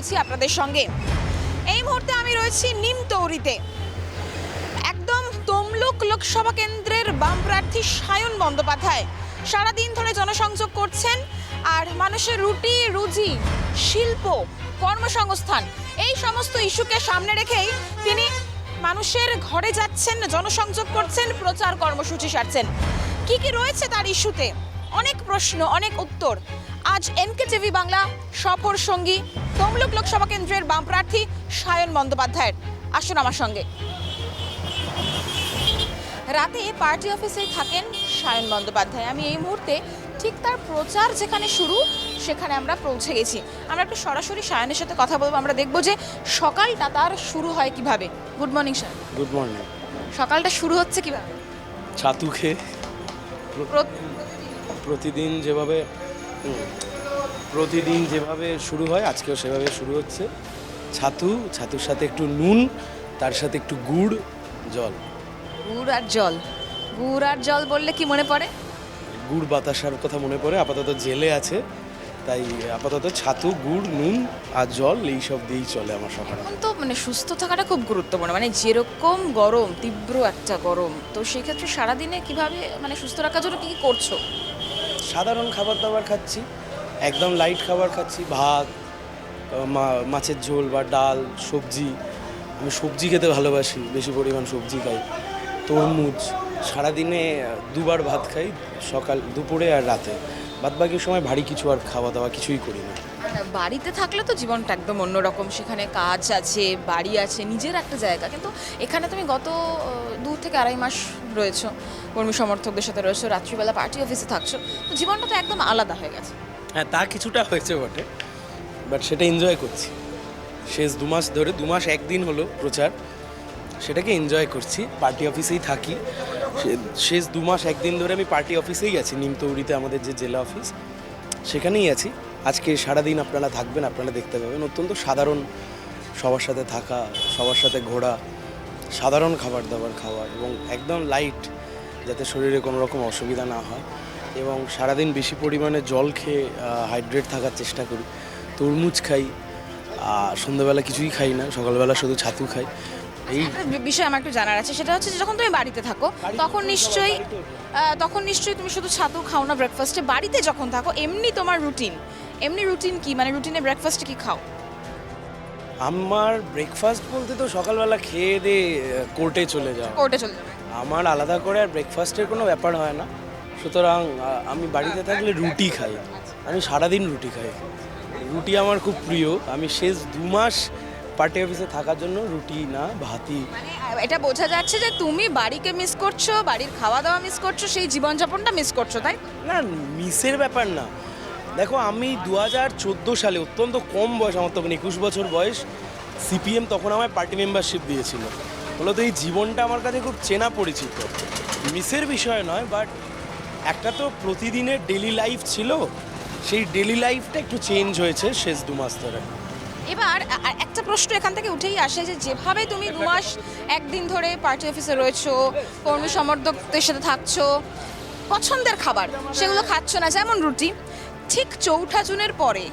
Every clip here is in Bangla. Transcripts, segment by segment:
রয়েছি আপনাদের সঙ্গে। এই মুহূর্তে আমি রয়েছি নিমতৌরিতে। একদম তমলুক লোকসভা কেন্দ্রের বাম প্রার্থী সায়ন বন্দ্যোপাধ্যায় সারাদিন ধরে জনসংযোগ করছেন, আর মানুষের রুটি রুজি, শিল্প, কর্মসংস্থান এই সমস্ত ইস্যুকে সামনে রেখেই তিনি মানুষের ঘরে যাচ্ছেন, জনসংযোগ করছেন, প্রচার কর্মসূচি সারছেন। কি কি রয়েছে তার ইস্যুতে? অনেক প্রশ্ন, অনেক উত্তর। আজ NKTV বাংলা সফর সঙ্গী তমলুক লোকসভা কেন্দ্রের বাম প্রার্থী সায়ন বন্দ্যোপাধ্যায়ের। আসুন আমার সঙ্গে। রাতে পার্টি অফিসেই থাকেন সায়ন বন্দ্যোপাধ্যায়। আমি এই মুহূর্তে ঠিক তার প্রচার যেখানে শুরু সেখানে আমরা পৌঁছে গেছি। আমরা একটু সরাসরি সায়নের সাথে কথা বলবো। আমরা দেখবো যে সকালটা তার শুরু হয় কিভাবে। Good morning sir. Good morning. সকালটা শুরু হচ্ছে কিভাবে? ছাতু খেয়ে প্রতিদিন যেভাবে শুরু হয় আজকেও সেভাবে শুরু হচ্ছে। ছাতুর সাথে একটু নুন, তার সাথে একটু গুড়, জল। গুড় আর জল। গুড় আর জল বললে কি মনে পড়ে? গুড় বাতাসার কথা মনে পড়ে। আপাতত জেলে আছে, তাই আপাতত ছাতু, গুড়, নুন আর জল এইসব দিয়েই চলে আমার সকালে। এখন তো সুস্থ থাকাটা খুব গুরুত্বপূর্ণ, যেরকম গরম, তীব্র একটা গরম, তো সেই ক্ষেত্রে সারাদিনে কিভাবে সুস্থ রাখার জন্য কি করছো? সাধারণ খাবার দাবার খাচ্ছি, একদম লাইট খাবার খাচ্ছি। ভাত, মাছের ঝোল বা ডাল, সবজি। আমি সবজি খেতে ভালোবাসি, বেশি পরিমাণ সবজি খাই। তরমুজ। সারাদিনে দুবার ভাত খাই, সকাল, দুপুরে আর রাতে। বাদবাকি সময় ভারী কিছু আর খাওয়া দাওয়া কিছুই করি না। বাড়িতে থাকলে তো জীবনটা একদম অন্যরকম, সেখানে কাজ আছে, বাড়ি আছে, নিজের একটা জায়গা। কিন্তু এখানে তুমি গত 2 থেকে 2.5 মাস রয়েছো, কর্মী সমর্থকদের সাথে রয়েছো, রাত্রিবেলা পার্টি অফিসে থাকছো, তো জীবনটা তো একদম আলাদা হয়ে গেছে। হ্যাঁ, তা কিছুটা হয়েছে বটে, বাট সেটা এনজয় করছি। শেষ 2 মাস ধরে, 2 মাস 1 দিন হলো প্রচার, সেটাকে এনজয় করছি। পার্টি অফিসেই থাকি। শেষ 2 মাস 1 দিন ধরে আমি পার্টি অফিসেই আছি, নিমতৌরিতে আমাদের যে জেলা অফিস, সেখানেই আছি। আজকে সারাদিন আপনারা থাকবেন, আপনারা দেখতে পাবেন। অত্যন্ত সাধারণ, সবার সাথে থাকা, সবার সাথে ঘোরা, সাধারণ খাবার দাবার খাওয়া এবং একদম লাইট, যাতে শরীরে কোনো রকম অসুবিধা না হয়। এবং সারাদিন বেশি পরিমাণে জল খেয়ে হাইড্রেট থাকার চেষ্টা করি। তরমুজ খাই, সন্ধ্যাবেলা কিছুই খাই না, সকালবেলা শুধু ছাতু খাই। এই বিষয় আমার একটু জানার আছে, সেটা হচ্ছে যে যখন তুমি বাড়িতে থাকো তখন নিশ্চয়ই তুমি শুধু ছাতু খাও না ব্রেকফাস্টে। বাড়িতে যখন থাকো এমনি তোমার রুটিন কি? রুটিনে ব্রেকফাস্টে কি খাও? আমার ব্রেকফাস্ট বলতে তো সকালবেলা খেয়ে দিয়ে কোর্টে চলে যাও। আমার আলাদা করে আর ব্রেকফাস্টের কোনো ব্যাপার হয় না। সুতরাং আমি বাড়িতে থাকলে রুটি খাই। আমি সারাদিন রুটি খাই। রুটি আমার খুব প্রিয়। আমি শেষ 2 মাস পার্টি অফিসে থাকার জন্য রুটি না ভাতই। এটা বোঝা যাচ্ছে যে তুমি বাড়িকে মিস করছো, বাড়ির খাওয়া দাওয়া মিস করছো, সেই জীবনযাপনটা মিস করছো, তাই না? মিসের ব্যাপার না। দেখো, আমি 2014 সালে, অত্যন্ত কম বয়স, আমার তখন 21 বছর বয়স, CPM তখন আমায় পার্টি মেম্বারশিপ দিয়েছিল। ফলত এই জীবনটা আমার কাছে খুব চেনা পরিচিত। মিসের বিষয় নয়, বাট একটা তো প্রতিদিনের ডেলি লাইফ ছিল, সেই ডেলি লাইফটা একটু চেঞ্জ হয়েছে শেষ 2 মাস ধরে। এবার একটা প্রশ্ন এখান থেকে উঠেই আসে যে যেভাবে তুমি 2 মাস 1 দিন ধরে পার্টি অফিসে রয়েছো, কর্মী সমর্থকদের সাথে থাকছো, পছন্দের খাবার সেগুলো খাচ্ছ না, যেমন রুটি, ঠিক 4ঠা জুনের পরে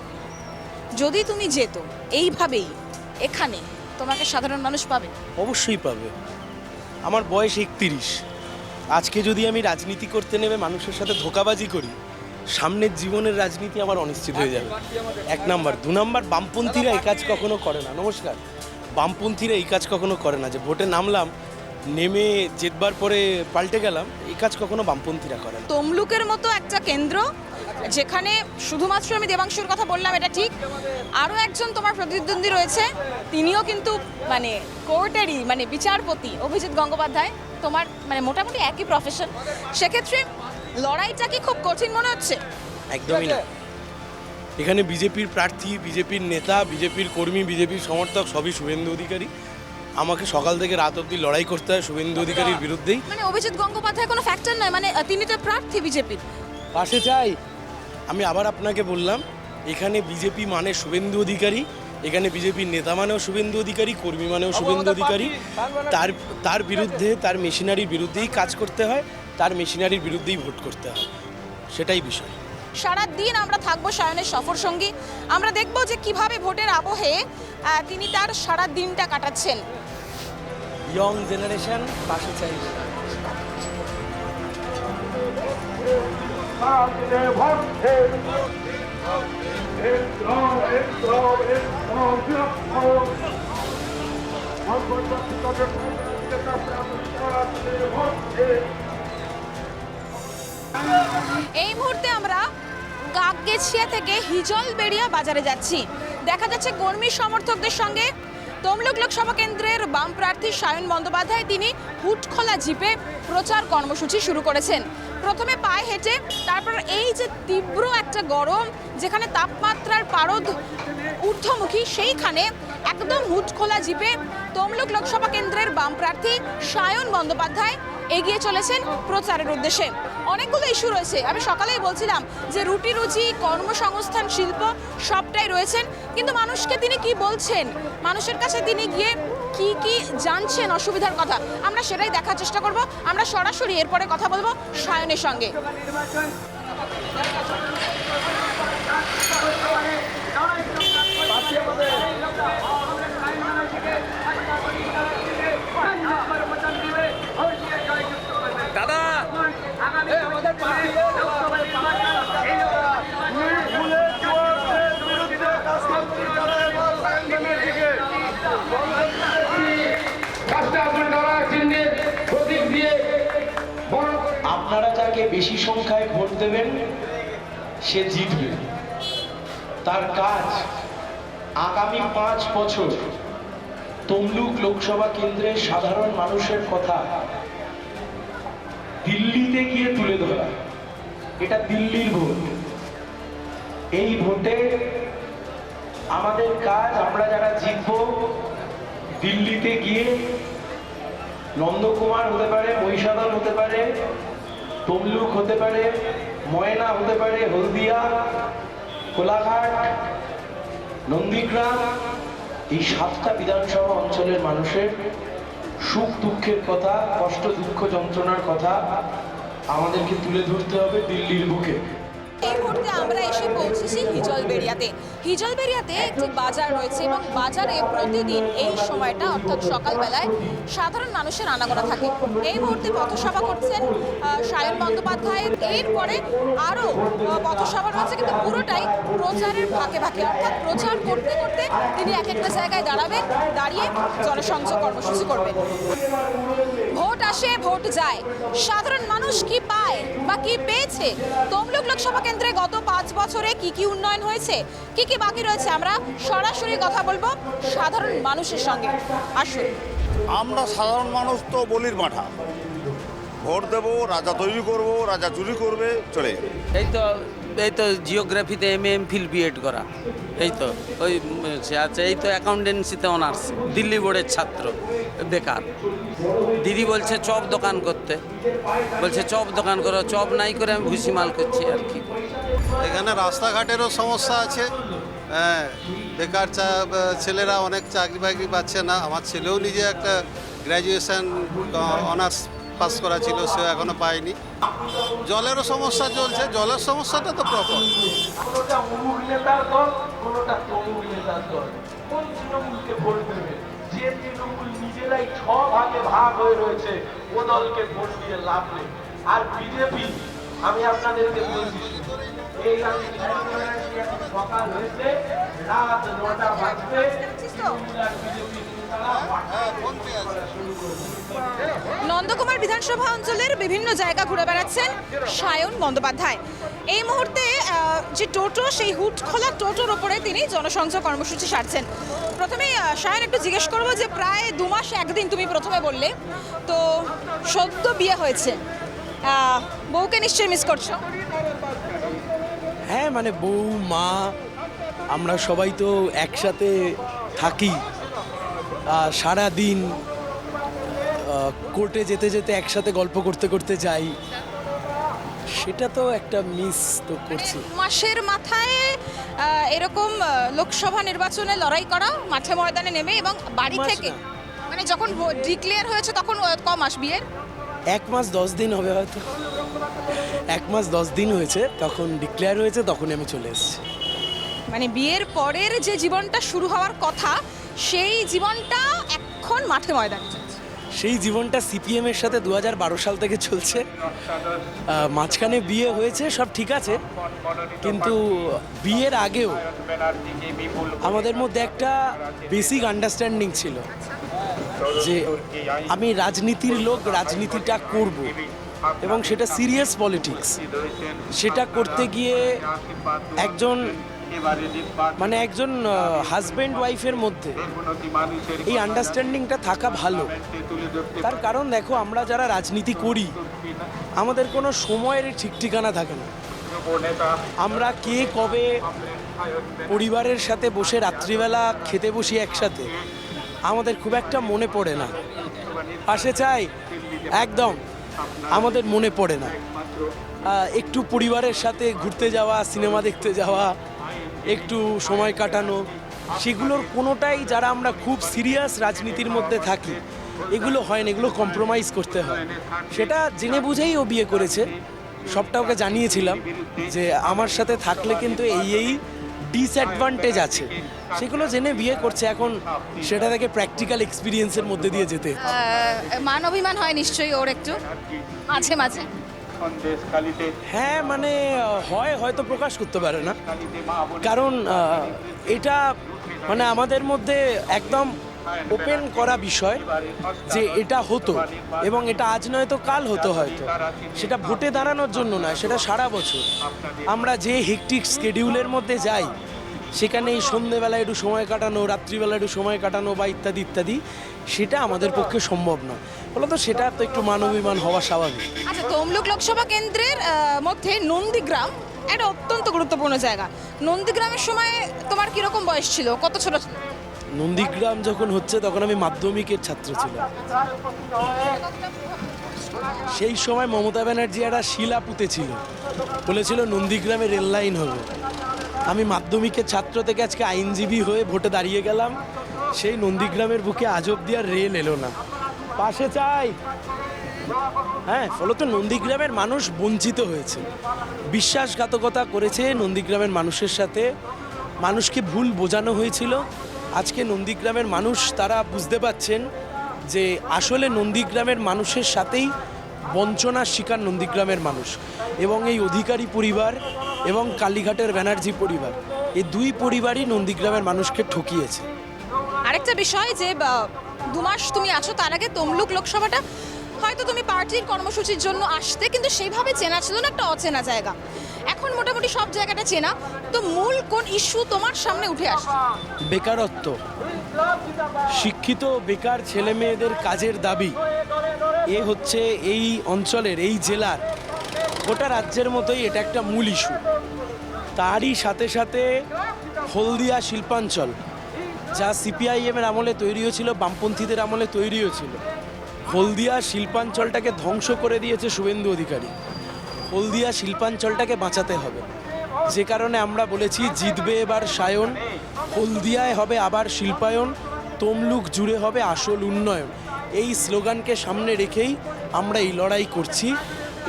যদি তুমি যেত এইভাবেই এখানে, তোমাকে সাধারণ মানুষ পাবে? অবশ্যই পাবে। আমার বয়স 31। আজকে যদি আমি রাজনীতি করতে নেমে মানুষের সাথে ধোঁকাবাজি করি, সামনের জীবনের রাজনীতি আমার অনিশ্চিত হয়ে যাবে। 1 নাম্বার। 2 নাম্বার, বামপন্থীরা এই কাজ কখনো করে না। নমস্কার। বামপন্থীরা এই কাজ কখনো করে না যে ভোটে নামলাম, নেমে জেতবার পরে পাল্টে গেলাম। এই কাজ কখনো বামপন্থীরা করে না। তমলুকের মতো একটা কেন্দ্র যেখানে শুধুমাত্র আমি দেবাংশুর কথা বললাম এটা ঠিক, আরও একজন তোমার প্রতিদ্বন্দ্বী রয়েছে, তিনিও কিন্তু কোর্টেরই বিচারপতি অভিজিৎ গঙ্গোপাধ্যায়। তোমার মোটামুটি একই প্রফেশন, সেক্ষেত্রে লড়াইটা কি খুব কঠিন মনে হচ্ছে? একদমই না। এখানে বিজেপির প্রার্থী, বিজেপির নেতা, বিজেপির কর্মী, বিজেপির সমর্থক সবই শুভেন্দু অধিকারী। আমাকে সকাল থেকে রাত অবধি লড়াই করতে হয় শুভেন্দু অধিকারীর বিরুদ্ধেই। অভিজিৎ গঙ্গোপাধ্যায় কোনো ফ্যাক্টর নয়, তিনি তো প্রার্থী বিজেপির। পাশে চাই। আমি আবার আপনাকে বললাম, এখানে বিজেপি মানে শুভেন্দু অধিকারী, এখানে বিজেপির নেতা মানেও শুভেন্দু অধিকারী, কর্মী মানেও শুভেন্দু অধিকারী। তার বিরুদ্ধে, তার মেশিনারির বিরুদ্ধেই কাজ করতে হয়, তার মেশিনারির বিরুদ্ধেই ভোট করতে হয়, সেটাই বিষয়। সারা দিন আমরা থাকবো সায়নের সফর সঙ্গী। আমরা দেখব যে কিভাবে ভোটের আবহে তিনি তার সারা দিনটা কাটাচ্ছেন। ইয়ং জেনারেশন পাশে চাই। এই মুহূর্তে আমরা কাকগেছিয়া থেকে হিজলবেড়িয়া বাজারে যাচ্ছি। দেখা যাচ্ছে কর্মী সমর্থকদের সঙ্গে তমলুক লোকসভা কেন্দ্রের বাম প্রার্থী সায়ন বন্দ্যোপাধ্যায় তিনি হুটখোলা জিপে প্রচার কর্মসূচি শুরু করেছেন। প্রথমে পায়ে হেঁটে, তারপর এই যে তীব্র একটা গরম, যেখানে তাপমাত্রার পারদ ঊর্ধ্বমুখী, সেইখানে একদম হুটখোলা জিপে তমলুক লোকসভা কেন্দ্রের বাম প্রার্থী সায়ন বন্দ্যোপাধ্যায় এগিয়ে চলেছেন প্রচারের উদ্দেশ্যে। অনেকগুলো ইস্যু রয়েছে, আমি সকালেই বলছিলাম যে রুটি রুজি, কর্মসংস্থান, শিল্প সবটাই রয়েছেন, কিন্তু মানুষকে তিনি কি বলছেন, মানুষের কাছে তিনি গিয়ে কি কি জানছেন অসুবিধার কথা, আমরা সেটাই দেখার চেষ্টা করব। আমরা সরাসরি এরপরে কথা বলবো সায়নের সঙ্গে। দাদা আপনারা যাকে বেশি সংখ্যায় ভোট দেবেন সে জিতবে। তার কাজ আগামী 5 বছর তমলুক লোকসভা কেন্দ্রের সাধারণ মানুষের কথা দিল্লিতে গিয়ে তুলে ধরা। এটা দিল্লির ভোট। এই ভোটে আমাদের কাজ, আমরা যারা জিতব, দিল্লিতে গিয়ে নন্দকুমার হতে পারে, মহিষাদল হতে পারে, তমলুক হতে পারে, ময়না হতে পারে, হলদিয়া, কোলাঘাট, নন্দীগ্রাম, এই 7টা বিধানসভা অঞ্চলের মানুষের সুখ দুঃখের কথা, কষ্ট দুঃখ যন্ত্রণার কথা আমাদেরকে তুলে ধরতে হবে দিল্লির বুকে। এই মুহূর্তে আমরা এসে পৌঁছেছি হিজলবেড়িয়াতে। হিজলবেড়িয়াতে একটি বাজার রয়েছে এবং বাজারে প্রতিদিন এই সময়টা অর্থাৎ সকালবেলায় সাধারণ মানুষের আনাগোনা থাকে। এই মুহূর্তে পথসভা করছেন সায়ন বন্দ্যোপাধ্যায়, এরপরে আরও পথসভা রয়েছে, কিন্তু পুরোটাই প্রচারের ফাঁকে ফাঁকে, অর্থাৎ প্রচার করতে করতে তিনি এক একটা জায়গায় দাঁড়াবেন, দাঁড়িয়ে জনসংযোগ কর্মসূচি করবেন। ভোট আসে, ভোট যায়, সাধারণ মানুষ কি পায় বা কি পেয়েছে, তমলুক লোকসভা কেন্দ্রে গত 5 বছরে কি কি উন্নয়ন হয়েছে, কি কি বাকি রয়েছে, আমরা সরাসরি কথা বলবো সাধারণ মানুষের সঙ্গে। আসুন। আমরা সাধারণ মানুষ তো বলির মাঠা, ভোট দেবো, রাজা তৈরি করব, রাজা চুরি করবে, চলে যাবে। এই তো জিওগ্রাফিতে এমএফিল বিএড করা, এই তো ওই আচ্ছা, এই তো অ্যাকাউন্টেন্সিতে অনার্স, দিল্লি বোর্ডের ছাত্র, বেকার। দিদি বলছে চপ দোকান করতে, বলছে চপ দোকান করো, চপ নাই করে আমি ভুসি মাল করছি আর কি। এখানে রাস্তাঘাটেরও সমস্যা আছে, হ্যাঁ, বেকার ছেলেরা অনেক চাকরি বাকরি পাচ্ছে না। আমার ছেলেও নিজে একটা গ্র্যাজুয়েশন অনার্স পাস করা ছিল, সে এখনো পায়নি। জলেরও সমস্যা চলছে, জলের সমস্যাটা তো প্রকট। কোনোটা অমুক নেতার দল, কোনোটা তমুক নেতার দল। কোন তৃণমূলকে ভোট দেবে? যে তৃণমূল নিজেরাই 6 ভাগে ভাগ হয়ে রয়েছে, ও দলকে ভোট দিয়ে লাভ নেই। আর বিজেপি, আমি আপনাদেরকে বলছি, এই সকাল হয়েছে, রাত 9টা বাজবে, বিজেপি নন্দকুমার বিধানসভা অঞ্চলের বিভিন্ন জায়গা ঘুরে বেড়াচ্ছেন সায়ন বন্দ্যোপাধ্যায়। এই মুহূর্তে যে টোটো, সেই হুটখোলা টোটোর ওপরে তিনি জনসংযোগ কর্মসূচি সারছেন। প্রথমে সায়ন একটু জিজ্ঞেস করবো যে প্রায় 2 মাস 1 দিন তুমি প্রথমে বললে, তো সদ্য বিয়ে হয়েছে, বউকে নিশ্চয়ই মিস করছো? হ্যাঁ, মানে বউ, মা, আমরা সবাই তো একসাথে থাকি, সারা দিন কোর্টে যেতে যেতে একসাথে গল্প করতে করতে যাই, সেটা তো একটা মিস তো করছি। মাসের মাথায় এরকম লোকসভা নির্বাচনে লড়াই করা, মাঠে ময়দানে নেমে এবং বাড়ি মাস থেকে, না। মানে যখন ডিক্লেয়ার হয়েছে তখন ক মাস বিয়ের? 1 মাস 10 দিন হবে হয়তো, 1 মাস 10 দিন হয়েছে, তখন ডিক্লেয়ার হয়েছে, তখন আমি চলে এসেছি। মানে বিয়ের পরের যে জীবনটা শুরু হওয়ার কথা সেই জীবনটা এখন মাঠে ময়দানে চলছে। সেই জীবনটা সিপিএম এর সাথে 2012 সাল থেকে চলছে। মাঝখানে বিয়ে হয়েছে, সব ঠিক আছে, কিন্তু বিয়ের আগেও আমাদের মধ্যে একটা বেসিক আন্ডারস্ট্যান্ডিং ছিল যে আমি রাজনীতির লোক, রাজনীতিটা করব এবং সেটা সিরিয়াস পলিটিক্স। সেটা করতে গিয়ে একজন হাজব্যান্ড ওয়াইফের মধ্যে এই আন্ডারস্ট্যান্ডিংটা থাকা ভালো। তার কারণ দেখো, আমরা যারা রাজনীতি করি আমাদের কোনো সময়ের ঠিক ঠিকানা থাকে না। আমরা কে কবে পরিবারের সাথে বসে রাত্রিবেলা খেতে বসি একসাথে আমাদের খুব একটা মনে পড়ে না। পাশে চাই একদম আমাদের মনে পড়ে না। একটু পরিবারের সাথে ঘুরতে যাওয়া, সিনেমা দেখতে যাওয়া, একটু সময় কাটানো, সেগুলোর কোনোটাই যারা আমরা খুব সিরিয়াস রাজনীতির মধ্যে থাকি এগুলো হয় না, এগুলো কম্প্রোমাইজ করতে হয়। সেটা জেনে বুঝেই ও বিয়ে করেছে, সবটা ওকে জানিয়েছিলাম যে আমার সাথে থাকলে কিন্তু এই ডিসঅ্যাডভান্টেজ আছে, সেগুলো জেনে বিয়ে করছে। এখন সেটা থেকে প্র্যাকটিক্যাল এক্সপিরিয়েন্সের মধ্যে দিয়ে যেতে। মান অভিমান হয় নিশ্চয়ই ওর একটু মাঝে মাঝে। হ্যাঁ, মানে হয়, হয়তো প্রকাশ করতে পারে না, কারণ এটা মানে আমাদের মধ্যে একদম ওপেন করা বিষয় যে এটা হতো এবং এটা আজ নয় তো কাল হতো হয়তো। সেটা ভোটে দাঁড়ানোর জন্য নয়, সেটা সারা বছর আমরা যে হেকটিক স্কেডিউলের মধ্যে যাই সেখানে এই সন্ধেবেলা একটু সময় কাটানো, রাত্রিবেলা একটু সময় কাটানো বা ইত্যাদি ইত্যাদি, সেটা আমাদের পক্ষে সম্ভব নয়। বলো তো, সেটা তো একটু মান অভিমান হওয়া স্বাভাবিক। আচ্ছা, তমলুক লোকসভা কেন্দ্রের মধ্যে নন্দীগ্রাম একটা অত্যন্ত গুরুত্বপূর্ণ জায়গা। নন্দীগ্রামের সময় তোমার কিরকম বয়স ছিল, কত ছোট ছিল? নন্দীগ্রাম যখন হচ্ছে তখন আমি মাধ্যমিকের ছাত্র ছিলাম। সেই সময় মমতা ব্যানার্জি একটা শিলা পুঁতেছিল, বলেছিল নন্দীগ্রামে রেল লাইন হবে। আমি মাধ্যমিকের ছাত্র থেকে আজকে আইনজীবী হয়ে ভোটে দাঁড়িয়ে গেলাম, সেই নন্দীগ্রামের বুকে আজ অব্দি আর রেল এলো না। পাশে চাই। হ্যাঁ, ফলত নন্দীগ্রামের মানুষ বঞ্চিত হয়েছে, বিশ্বাসঘাতকতা করেছে নন্দীগ্রামের মানুষের সাথে, মানুষকে ভুল বোঝানো হয়েছিল। আজকে নন্দীগ্রামের মানুষ তারা বুঝতে পারছেন যে আসলে নন্দীগ্রামের মানুষের সাথেই বঞ্চনার শিকার নন্দীগ্রামের মানুষ, এবং এই অধিকারী পরিবার এবং কালীঘাটের ব্যানার্জি পরিবার, এই দুই পরিবারই নন্দীগ্রামের মানুষকে ঠকিয়েছে। আরেকটা বিষয় যে 2 মাস তুমি আছো, তার আগে তমলুক লোকসভাটা হয়তো তুমি পার্টির কর্মসূচির জন্য আসতে, কিন্তু সেইভাবে চেনা ছিল না, একটা অচেনা জায়গা। এখন মোটামুটি সব জায়গাটা চেনা। তো মূল কোন ইস্যু তোমার সামনে উঠে আসছে? বেকারত্ব, শিক্ষিত বেকার ছেলে মেয়েদের কাজের দাবি, এ হচ্ছে এই অঞ্চলের, এই জেলার, গোটা রাজ্যের মতোই এটা একটা মূল ইস্যু। তারই সাথে সাথে হলদিয়া শিল্পাঞ্চল, যা সিপিআইএমের আমলে তৈরি হয়েছিল, বামপন্থীদের আমলে তৈরি হয়েছিল, হলদিয়া শিল্পাঞ্চলটাকে ধ্বংস করে দিয়েছে শুভেন্দু অধিকারী। হলদিয়া শিল্পাঞ্চলটাকে বাঁচাতে হবে, যে কারণে আমরা বলেছি জিতবে এবার সায়ন, হলদিয়ায় হবে আবার শিল্পায়ন, তমলুক জুড়ে হবে আসল উন্নয়ন। এই স্লোগানকে সামনে রেখেই আমরা এই লড়াই করছি।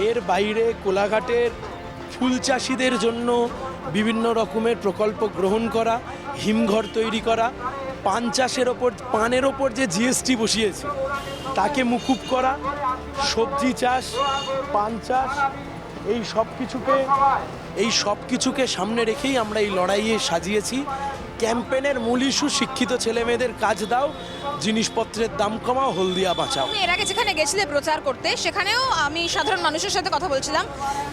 এর বাইরে কোলাঘাটের ফুল চাষিদের জন্য বিভিন্ন রকমের প্রকল্প গ্রহণ করা, হিমঘর তৈরি করা, পান চাষের ওপর, পানের ওপর যে জিএসটি বসিয়েছে তাকে মুকুব করা, সবজি চাষ, পান চাষ, এই সব কিছুকে সামনে রেখেই আমরা এই লড়াইয়ে সাজিয়েছি। ক্যাম্পেনের মূল ইস্যু শিক্ষিত ছেলে মেয়েদের কাজ দাও, জিনিসপত্রের দাম কমাও, হলদিয়া বাঁচাও। তুমি এর আগে যেখানে গেছিলে প্রচার করতে, সেখানেও আমি সাধারণ মানুষের সাথে কথা বলছিলাম,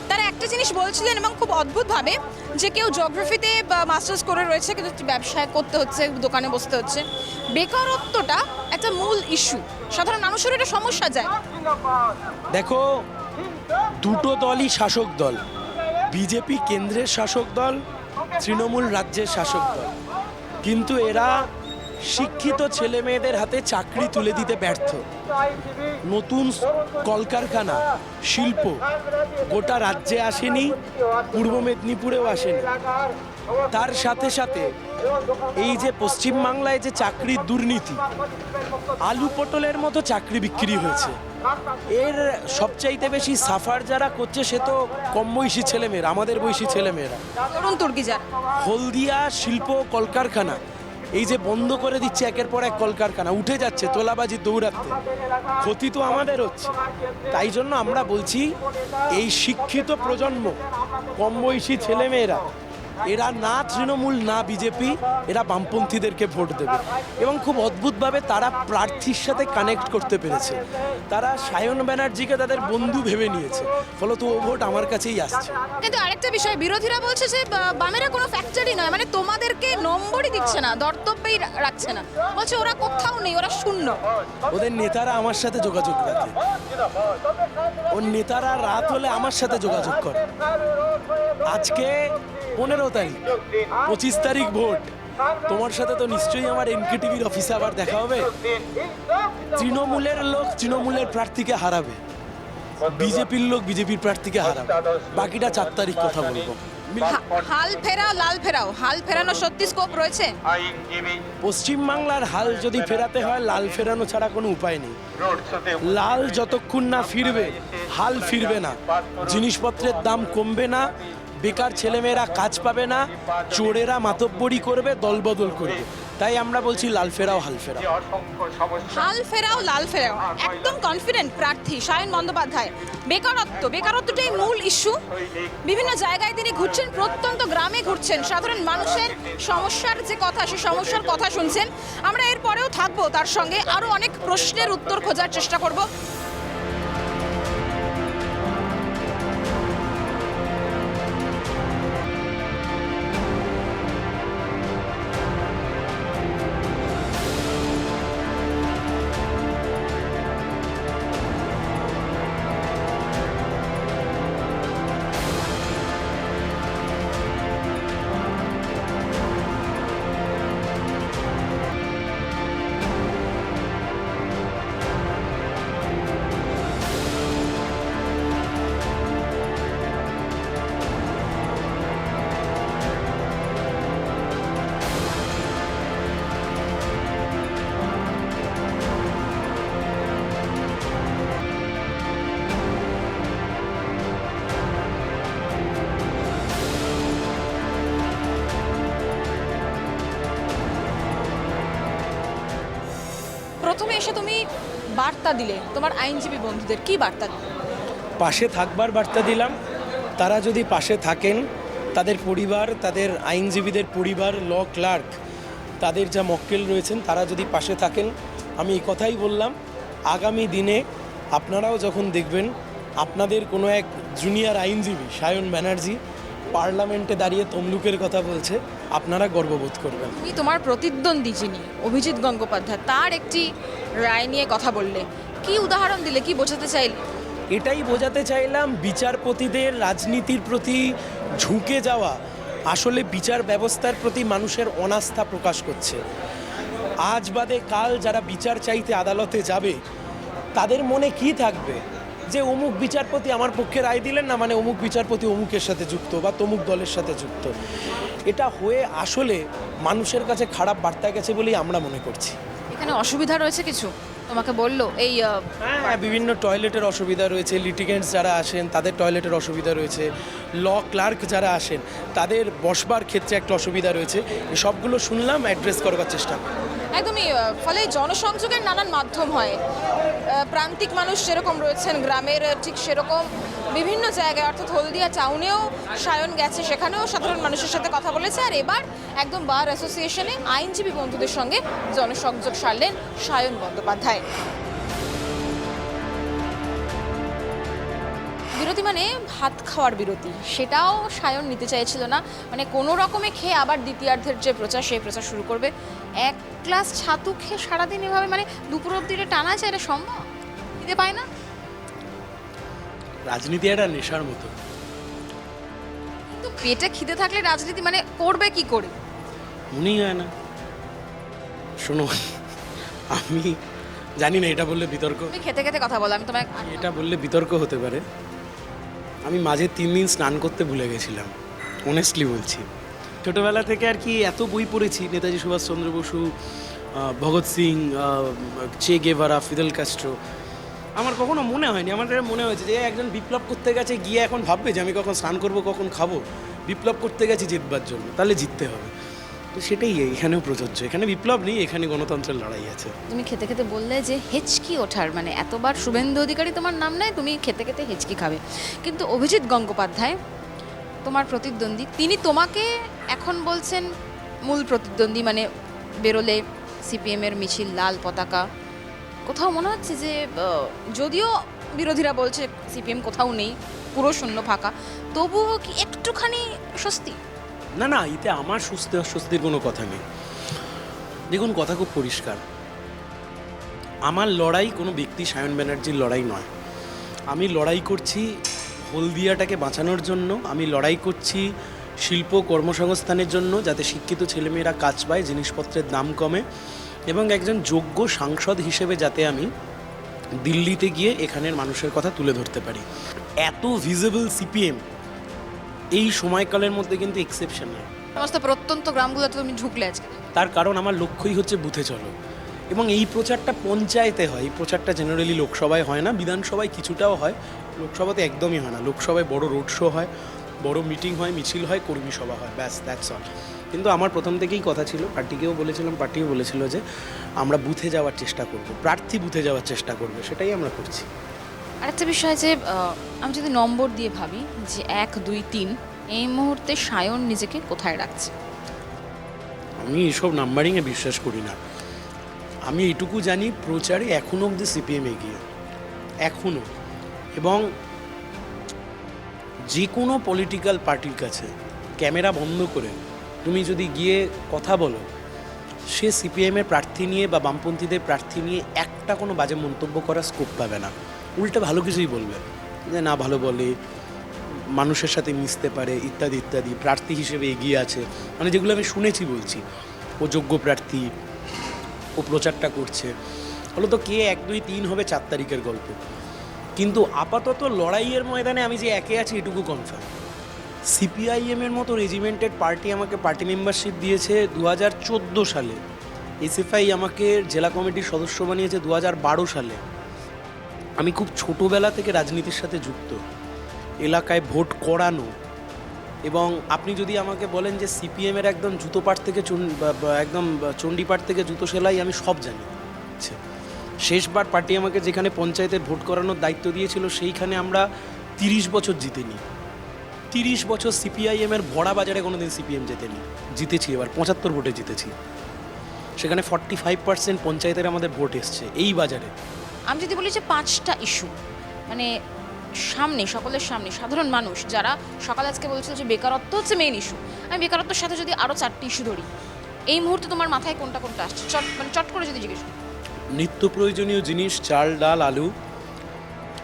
তারা একটা জিনিস বলছিলেন এবং খুব অদ্ভুতভাবে, যে কেউ জিওগ্রাফিতে মাস্টার্স করে রয়েছে কিন্তু ব্যবসায় করতে হচ্ছে, দোকানে বসতে হচ্ছে। বেকারত্বটা একটা মূল ইস্যু, সাধারণ মানুষের এটা সমস্যা যায়। দেখো, দুটো দলই শাসক দল, বিজেপি কেন্দ্রের শাসক দল, তৃণমূল রাজ্যের শাসক দল, কিন্তু এরা শিক্ষিত ছেলে মেয়েদের হাতে চাকরি তুলে দিতে ব্যর্থ। নতুন কলকারখানা, শিল্প গোটা রাজ্যে আসেনি, পূর্ব মেদিনীপুরেও আসেনি। তার সাথে সাথে এই যে পশ্চিমবাংলায় যে চাকরির দুর্নীতি, আলু পটলের মতো চাকরি বিক্রি হয়েছে, এর সবচাইতে বেশি সাফার যারা করছে সে তো কম বয়সী ছেলেমেয়েরা, আমাদের বয়সী ছেলেমেয়েরা। তরুণ তুর্কি যারা, হলদিয়া শিল্প কলকারখানা এই যে বন্ধ করে দিচ্ছে একের পর এক কলকারখানা, উঠে যাচ্ছে তোলাবাজি দৌড়াতে, ক্ষতি তো আমাদের হচ্ছে। তাই জন্য আমরা বলছি এই শিক্ষিত প্রজন্ম, কম বয়সী ছেলেমেয়েরা, এরা না তৃণমূল না বিজেপি, এরা বামপন্থীদেরকে ভোট দেবে। এবং খুব অদ্ভুতভাবে তারা প্রার্থীর সাথে কানেক্ট করতে পেরেছে। তারা সায়ন ব্যানার্জিকে তাদের বন্ধু ভেবে নিয়েছে, ফলত ও ভোট আমার কাছেই আসছে। কিন্তু আরেকটা বিষয়, বিরোধীরা বলছে যে বামেরা কোনো ফ্যাক্টরি নয়, মানে তোমাদেরকে নম্বরই দিচ্ছে না, দর্তব্যেই রাখছে না, বলছে ওরা কোথাও নেই, ওরা শূন্য। ওদের নেতারা আমার সাথে যোগাযোগ রাখে, ওর নেতারা রাত হলে আমার সাথে যোগাযোগ করে। আজকে 15 তারিখ, 25 তারিখ ভোট, তোমার সাথে তো নিশ্চয়ই আমার এনকেটিভির অফিসে আবার দেখা হবে। তৃণমূলের লোক তৃণমূলের প্রার্থীকে হারাবে, বিজেপির লোক বিজেপির প্রার্থীকে হারাবে। বাকিটা 4 তারিখ কথা বলবো। হাল ফেরাও লাল ফেরাও, হাল ফেরানো সত্যি স্কোপ রয়েছে। পশ্চিমবাংলার হাল যদি ফেরাতে হয়, লাল ফেরানো ছাড়া কোনো উপায় নেই। লাল যতক্ষণ না ফিরবে, হাল ফিরবে না। জিনিসপত্রের দাম কমবে না, বেকার ছেলেমেয়েরা কাজ পাবে না, চোরেরা মাতব্বরি করবে, দলবদল করবে। তাই আমরা বলছি লাল ফেরাও হাল ফেরাও। হাল ফেরাও লাল ফেরাও, একদম কনফিডেন্ট প্রার্থী সায়ন বন্দ্যোপাধ্যায়। বেকারত্বটাই মূল ইস্যু। বিভিন্ন জায়গায় তিনি ঘুরছেন, প্রত্যন্ত গ্রামে ঘুরছেন, সাধারণ মানুষের সমস্যার যে কথা, সেই সমস্যার কথা শুনছেন। আমরা এরপরেও থাকবো তার সঙ্গে, আরও অনেক প্রশ্নের উত্তর খোঁজার চেষ্টা করব। প্রথমে এসে তুমি বার্তা দিলে তোমার আইনজীবী বন্ধুদের, কি বার্তা দিলে? পাশে থাকবার বার্তা দিলাম। তারা যদি পাশে থাকেন, তাদের পরিবার, তাদের আইনজীবীদের পরিবার, ল ক্লার্ক, তাদের যা মক্কেল রয়েছেন, তারা যদি পাশে থাকেন, আমি এই কথাই বললাম, আগামী দিনে আপনারাও যখন দেখবেন আপনাদের কোনো এক জুনিয়র আইনজীবী সায়ন ব্যানার্জি পার্লামেন্টে দাঁড়িয়ে তমলুকের কথা বলছে, আপনারা গর্ববোধ করবেন। তুমি তোমার প্রতিদ্বন্দ্বী যিনি অভিজিৎ গঙ্গোপাধ্যায়, তার একটি রায় নিয়ে কথা বললে, কি উদাহরণ দিলে, কি বোঝাতে চাইলে? এটাই বোঝাতে চাইলাম, বিচারপতিদের রাজনীতির প্রতি ঝুঁকে যাওয়া আসলে বিচার ব্যবস্থার প্রতি মানুষের অনাস্থা প্রকাশ করছে। আজ বাদে কাল যারা বিচার চাইতে আদালতে যাবে, তাদের মনে কি থাকবে যে অমুক বিচারপতি আমার পক্ষে রায় দিলেন না, মানে অমুক বিচারপতি অমুকের সাথে যুক্ত বা তমুক দলের সাথে যুক্ত। এটা হয়ে আসলে মানুষের কাছে খারাপ বার্তা গেছে বলেই আমরা মনে করছি। এখানে অসুবিধা রয়েছে কিছু, তোমাকে বললো এই হ্যাঁ, বিভিন্ন টয়লেটের অসুবিধা রয়েছে, লিটিগেন্টস যারা আসেন তাদের টয়লেটের অসুবিধা রয়েছে, ল ক্লার্ক যারা আসেন তাদের বসবার ক্ষেত্রে একটা অসুবিধা রয়েছে। সবগুলো শুনলাম, অ্যাড্রেস করবার চেষ্টা করি। একদমই, ফলে জনসংযোগের নানান মাধ্যম হয়। প্রান্তিক মানুষ যেরকম রয়েছেন গ্রামের, ঠিক সেরকম বিভিন্ন জায়গায়, অর্থাৎ হলদিয়া টাউনেও সায়ন গেছে, সেখানেও সাধারণ মানুষের সাথে কথা বলেছে। আর এবার একদম বার অ্যাসোসিয়েশনে আইনজীবী বন্ধুদের সঙ্গে জনসংযোগ সারলেন সায়ন বন্দ্যোপাধ্যায়। বিরতি মানে ভাত খাওয়ার বিরতি, সেটাও সায়ন নিতে চাইছিল না। মানে কোনো রকমে খেয়ে আবার দ্বিতীয়ার্ধের যে প্রচার, সেই প্রচার শুরু করবে। এক গ্লাস ছাতু খেয়ে সারাদিন এভাবে, মানে দুপুর অব্দি টানা যায়, এটা সম্ভব? দিতে পায় না। রাজনীতি একটা নেশার মতো। কিন্তু পেটে খিদে থাকলে রাজনীতি মানে করবে কি করে? মনেই হয় না। শোনো, আমি জানি না এটা বললে বিতর্ক, তুমি খেতে খেতে কথা বলো, আমি তোমায় এটা বললে বিতর্ক হতে পারে। আমি মাঝে 3 দিন স্নান করতে ভুলে গেছিলাম, অনেস্টলি বলছি। ছোটোবেলা থেকে আর কি এত বই পড়েছি, নেতাজি সুভাষচন্দ্র বসু, ভগৎ সিং, চে গেভারা, ফিদেল কাস্ট্রো। আমার কখনো মনে হয়নি, আমাদের মনে হয়েছে যে একজন বিপ্লব করতে গেছে, গিয়ে এখন ভাববে যে আমি কখন স্নান করবো, কখন খাবো। বিপ্লব করতে গেছি জিতবার জন্য, তাহলে জিততে হবে। তো সেটাই এখানেও প্রযোজ্য। এখানে বিপ্লব নেই, এখানে গণতন্ত্রের লড়াই আছে। তুমি খেতে খেতে বললে যে হেঁচকি ওঠার, মানে এতবার শুভেন্দু অধিকারী তোমার নাম নেয়, তুমি খেতে খেতে হেঁচকি খাবে। কিন্তু অভিজিৎ গঙ্গোপাধ্যায় তোমার প্রতিদ্বন্দ্বী, তিনি তোমাকে এখন বলছেন মূল প্রতিদ্বন্দ্বী, মানে বেরোলে সিপিএমের মিছিল, লাল পতাকা। কোথাও মনে হচ্ছে যে যদিও বিরোধীরা বলছে সিপিএম কোথাও নেই, পুরো শূন্য ফাঁকা, তবুও কি একটুখানি স্বস্তি? না না, এতে আমার স্বস্তির কোনো কথা নেই। দেখুন, কথা খুব পরিষ্কার। আমার লড়াই কোনো ব্যক্তি সায়ন ব্যানার্জির লড়াই নয়। আমি লড়াই করছি হলদিয়াটাকে বাঁচানোর জন্য। আমি লড়াই করছি শিল্প কর্মসংস্থানের জন্য, যাতে শিক্ষিত ছেলেমেয়েরা কাজ পায়, জিনিসপত্রের দাম কমে, এবং একজন যোগ্য সাংসদ হিসেবে যাতে আমি দিল্লিতে গিয়ে এখানের মানুষের কথা তুলে ধরতে পারি। এত ভিজিবল সিপিএম এই সময়কালের মধ্যে কিন্তু এক্সেপশন নয়। সমস্ত প্রত্যন্ত গ্রামগুলোতে তুমি ঢুকলে আজকে। তার কারণ আমার লক্ষ্যই হচ্ছে বুথে চলো, এবং এই প্রচারটা পঞ্চায়েতে হয়। এই প্রচারটা জেনারেলি লোকসভায় হয় না, বিধানসভায় কিছুটাও হয়, লোকসভাতে একদমই হয় না। লোকসভায় বড় রোড শো হয়, বড় মিটিং হয়, মিছিল হয়, কর্মী সভা হয়, ব্যাস, দ্যাটস অল। কিন্তু আমার প্রথম থেকেই কথা ছিল, পার্টিকেও বলেছিলাম, পার্টিও বলেছিল যে আমরা বুথে যাওয়ার চেষ্টা করব, প্রার্থী বুথে যাওয়ার চেষ্টা করবে, সেটাই আমরা করছি। আরেকটা বিষয় যে আমি যদি নম্বর দিয়ে ভাবি যে 1, 2, 3, এই মুহূর্তে সায়ন নিজেকে কোথায় রাখছে? আমি এইসব নাম্বারিংয়ে বিশ্বাস করি না। আমি এটুকু জানি, প্রচারে এখনও অবধি সিপিএম এগিয়ে, এখনও। এবং যে কোনো পলিটিক্যাল পার্টির কাছে ক্যামেরা বন্ধ করে তুমি যদি গিয়ে কথা বলো, সে সিপিএমের প্রার্থী নিয়ে বা বামপন্থীদের প্রার্থী নিয়ে একটা কোনো বাজে মন্তব্য করার স্কোপ পাবে না। উল্টে ভালো কিছুই বলবে, যে না ভালো বলে, মানুষের সাথে মিশতে পারে, ইত্যাদি ইত্যাদি, প্রার্থী হিসেবে এগিয়ে আছে, মানে যেগুলো আমি শুনেছি বলছি। ও যোগ্য প্রার্থী, ও প্রচারটা করছে। হলো তো কে 1, 2, 3 হবে 4 তারিখের গল্প। কিন্তু আপাতত লড়াইয়ের ময়দানে আমি যে একে আছি এটুকু কনফার্ম। সিপিআইএমের মতো রেজিমেন্টেড পার্টি আমাকে পার্টি মেম্বারশিপ দিয়েছে 2014 সালে। এসএফআই আমাকে জেলা কমিটির সদস্য বানিয়েছে 2012 সালে। আমি খুব ছোটোবেলা থেকে রাজনীতির সাথে যুক্ত, এলাকায় ভোট করানো। এবং আপনি যদি আমাকে বলেন যে সিপিএমের একদম জুতো পাট থেকে একদম চণ্ডীপাট থেকে জুতো সেলাই, আমি সব জানি। শেষবার পার্টি আমাকে যেখানে পঞ্চায়েতের ভোট করানোর দায়িত্ব দিয়েছিল, সেইখানে আমরা 30 বছর জিতেনি। 30 বছর সিপিআইএমের ভরা বাজারে কোনোদিন সিপিএম জেতেনি। জিতেছি এবার 75 ভোটে জিতেছি। সেখানে 45% পঞ্চায়েতের আমাদের ভোট এসছে এই বাজারে। আমি যদি বলি যে 5টা ইস্যু, মানে সামনে, সকলের সামনে সাধারণ মানুষ যারা সকাল আজকে বলছিল যে বেকারত্ব হচ্ছে মেইন ইস্যু, আমি বেকারত্বের সাথে যদি আরও 4টি ইস্যু ধরি, এই মুহূর্তে তোমার মাথায় কোনটা কোনটা আসছে? চট করে যদি জিজ্ঞেস করি। নিত্য প্রয়োজনীয় জিনিস, চাল, ডাল, আলু,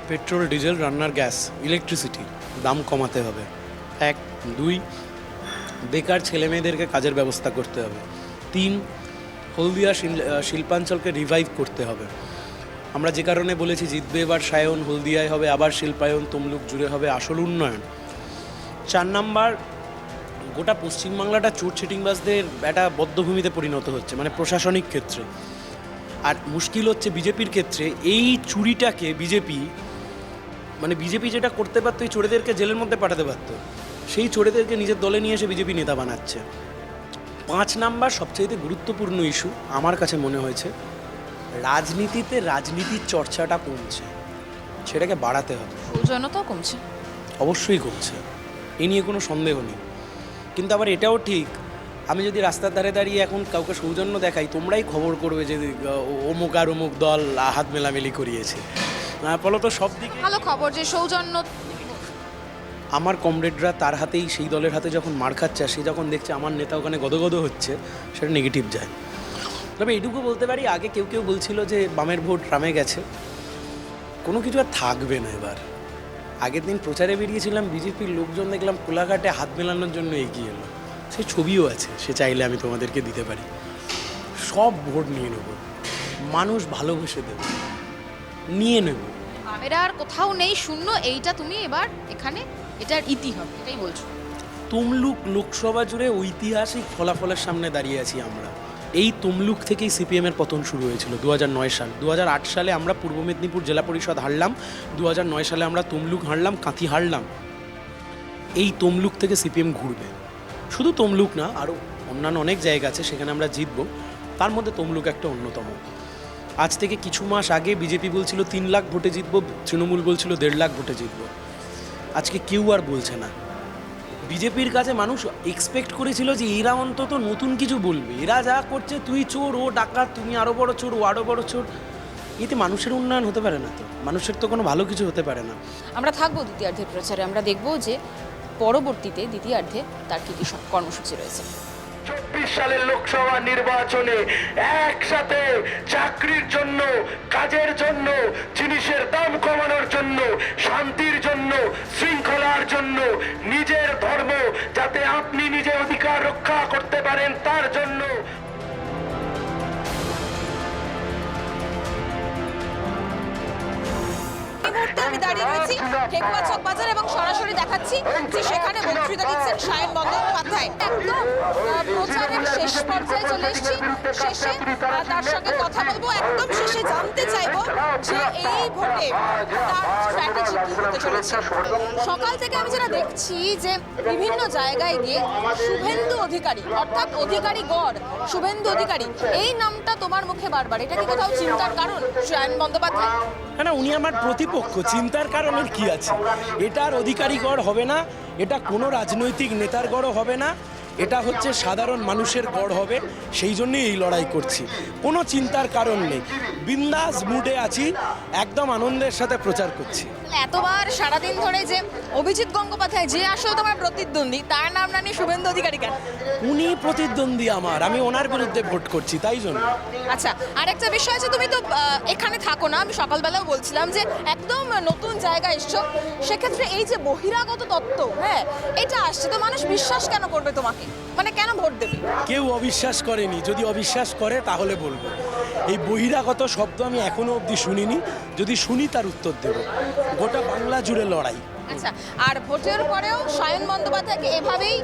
পেট্রোল, ডিজেল, রান্নার গ্যাস, ইলেকট্রিসিটি দাম কমাতে হবে 1, 2, বেকার ছেলেমেয়েদেরকে কাজের ব্যবস্থা করতে হবে 3, হলদিয়া শিল্পাঞ্চলকে রিভাইভ করতে হবে। আমরা যে কারণে বলেছি জিতবে এবার সায়ন, হলদিয়ায় হবে আবার শিল্পায়ন, তমলুক জুড়ে হবে আসল উন্নয়ন। 4 নাম্বার, গোটা পশ্চিমবাংলাটা চোর চিটিংবাজদের একটা বদ্ধভূমিতে পরিণত হচ্ছে, মানে প্রশাসনিক ক্ষেত্রে। আর মুশকিল হচ্ছে বিজেপির ক্ষেত্রে, এই চুরিটাকে বিজেপি যেটা করতে পারতো, এই চোরেদেরকে জেলের মধ্যে পাঠাতে পারতো, সেই চোরেদেরকে নিজের দলে নিয়ে এসে বিজেপি নেতা বানাচ্ছে। 5 নাম্বার, সবচাইতে গুরুত্বপূর্ণ ইস্যু আমার কাছে মনে হয়েছে, রাজনীতিতে রাজনীতির চর্চাটা কমছে, সেটাকে বাড়াতে হবে। সৌজন্যতাও কমছে, অবশ্যই কমছে, এ নিয়ে কোনো সন্দেহ নেই। কিন্তু আবার এটাও ঠিক, আমি যদি রাস্তার ধারে দাঁড়িয়ে এখন কাউকে সৌজন্য দেখাই, তোমরাই খবর করবে যে অমুক আর অমুক দল হাত মেলামেলি করিয়েছে। ফলত সব দিকে ভালো খবর যে সৌজন্য। আমার কমরেডরা তার হাতেই, সেই দলের হাতে যখন মার খাচ্ছে, সে যখন দেখছে আমার নেতা ওখানে গদগদ হচ্ছে, সেটা নেগেটিভ যায়। তবে এটুকু বলতে পারি, আগে কেউ বলছিল যে বামের ভোট রামে গেছে, কোনো কিছু আর থাকবে না এবার। আগের দিন প্রচারে বেরিয়েছিলাম, বিজেপির লোকজন দেখলাম কোলাঘাটে হাত মেলানোর জন্য এগিয়ে এলো, সে ছবিও আছে, সে চাইলে আমি তোমাদেরকে দিতে পারি। সব ভোট নিয়ে নেব, মানুষ ভালোবেসে দেবে, নিয়ে নেব। বামেরা আর কোথাও নেই, শূন্য, এইটা তুমি এবার এখানে, এটার ইতি হবে, এটাই বলছো। তমলুক লোকসভা জুড়ে ঐতিহাসিক ফলাফলের সামনে দাঁড়িয়ে আছি আমরা। এই তমলুক থেকেই সিপিএমের পতন শুরু হয়েছিল 2009 সাল। 2008 সালে আমরা পূর্ব মেদিনীপুর জেলা পরিষদ হারলাম, 2009 সালে আমরা তমলুক হারলাম, কাঁথি হারলাম। এই তমলুক থেকে সিপিএম ঘুরবে। শুধু তমলুক না, আরও অন্যান্য অনেক জায়গা আছে সেখানে আমরা জিতবো, তার মধ্যে তমলুক একটা অন্যতম। আজ থেকে কিছু মাস আগে বিজেপি বলছিল 3 লাখ ভোটে জিতবো, তৃণমূল বলছিল 1.5 লাখ ভোটে জিতবো। আজকে কেউ আর বলছে না। বিজেপির কাছে মানুষ এক্সপেক্ট করেছিল যে এরা অন্তত নতুন কিছু বলবে, এরা যা করছে তুই চোর, ও ডাকাত, তুমি আরও বড় চোর, ও আরও বড় চোর। এতে মানুষের উন্নয়ন হতে পারে না, তো মানুষের তো কোনো ভালো কিছু হতে পারে না। আমরা থাকবো দ্বিতীয়ার্ধের প্রচারে, আমরা দেখব যে পরবর্তীতে দ্বিতীয়ার্ধে তার কী কী কর্মসূচি রয়েছে। 24 সালের লোকসভা নির্বাচনে একসাথে চাকরির জন্য, কাজের জন্য, জিনিসের দাম কমানোর জন্য, শান্তির জন্য, শৃঙ্খলার জন্য, নিজের ধর্ম যাতে আপনি নিজের অধিকার রক্ষা করতে পারেন তার জন্য এই মুহূর্তে আমি দাঁড়িয়ে রয়েছি ঠেকুয়া চক বাজার এবং সরাসরি দেখাচ্ছি যে সেখানে বক্তৃতা দিচ্ছেন সায়ন বন্দ্যোপাধ্যায়। একদম প্রচারের শেষ পর্যায়ে চলে এসেছি, শেষে তার সঙ্গে কথা বলবো, একদম শেষে জানতে চাইবো যে এই ভোটে তার স্ট্র্যাটেজি কি হতে চলেছে। সকাল থেকে আমি যেটা দেখছি যে বিভিন্ন জায়গায় গিয়ে শুভেন্দু অধিকারী, অর্থাৎ অধিকারী গড় শুভেন্দু অধিকারী, এই নামটা তোমার মুখে বারবার, এটা কি কোথাও চিন্তার কারণ সায়ন বন্দ্যোপাধ্যায়? না, উনি আমার প্রতিপক্ষ, চিন্তার কারণের কি আছে? এটার অধিকারী গড় হবে না, এটা কোনো রাজনৈতিক নেতার গড়ও হবে না, এটা হচ্ছে সাধারণ মানুষের গড় হবে। সেই জন্যই এই লড়াই করছি, কোনো চিন্তার কারণ নেই। বিন্দাস মুডে আছি, একদম আনন্দের সাথে প্রচার করছি। এতবার সারাদিন ধরে যে অভিজিৎ গঙ্গোপাধ্যায়, যে আসলে তোমার প্রতিদ্বন্দ্বী, তার নাম না নিয়ে শুভেন্দু অধিকারী কেন? উনি প্রতিদ্বন্দ্বী আমার, আমি ওনার বিরুদ্ধে ভোট করছি, তাই জন্য। আচ্ছা, আরেকটা বিষয় আছে, তুমি তো এখানে থাকো না, আমি সকালবেলাও বলছিলাম যে একদম নতুন জায়গায় এসছো, সেক্ষেত্রে এই যে বহিরাগত তত্ত্ব, হ্যাঁ, এটা আসছে, তো মানুষ বিশ্বাস কেন করবে তোমাকে, মানে কেন ভোট দেবে? কেউ অবিশ্বাস করেনি, যদি অবিশ্বাস করে তাহলে বলবো। এই বহিরাগত শব্দ আমি এখনো অবধি শুনিনি, যদি শুনি তার উত্তর দেব। গোটা বাংলা জুড়ে লড়াই। আচ্ছা, আর ভোটের পরেও সায়ন বন্দ্যোপাধ্যায়কে এভাবেই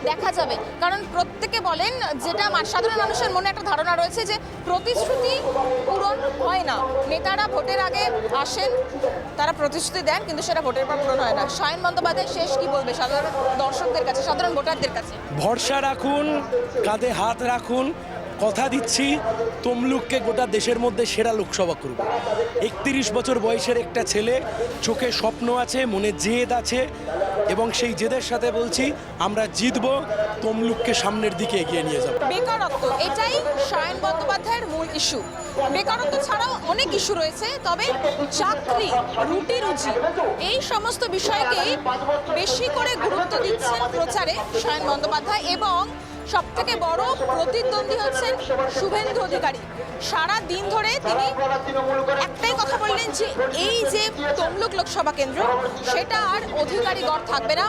দেখা যাবে, কারণ প্রত্যেকে বলেন, যেটা সাধারণ মানুষের মনে একটা ধারণা রয়েছে যে প্রতিশ্রুতি পূরণ হয় না, নেতারা ভোটের আগে আসেন, তারা প্রতিশ্রুতি দেন, কিন্তু সেটা ভোটের পর পূরণ হয় না। সায়ন বন্দ্যোপাধ্যায় শেষ কি বলবে সাধারণ দর্শকদের কাছে, সাধারণ ভোটারদের কাছে? ভরসা রাখুন, কাঁধে হাত রাখুন, কথা দিচ্ছি তমলুককে গোটা দেশের মধ্যে সেরা লোকসভা করব। 31 বছর বয়সের একটা ছেলে, চোখে স্বপ্ন আছে, মনে জেদ আছে, এবং সেই জেদের সাথে বলছি আমরা জিতব, তমলুককে সামনের দিকে এগিয়ে নিয়ে যাব। বেকারত্ব, এটাই সায়ন বন্দ্যোপাধ্যায়ের মূল ইস্যু। বেকারত্ব ছাড়াও অনেক ইস্যু রয়েছে, তবে চাকরি, রুটি রুজি, এই সমস্ত বিষয়কেই বেশি করে গুরুত্ব দিচ্ছেন প্রচারে সায়ন বন্দ্যোপাধ্যায়, এবং সবথেকে বড় প্রতিদ্বন্দ্বী হচ্ছেন শুভেন্দু অধিকারী। সারা দিন ধরে তিনি একটাই কথা বললেন যে এই যে তমলুক লোকসভা কেন্দ্র, সেটা আর অধিকারী গড় থাকবে না,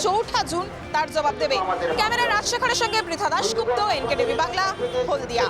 4 জুন তার জবাব দেবে। ক্যামেরা রাজশেখরের সঙ্গে পৃথা দাশগুপ্ত, এনকেটিভি বাংলা, হলদিয়া।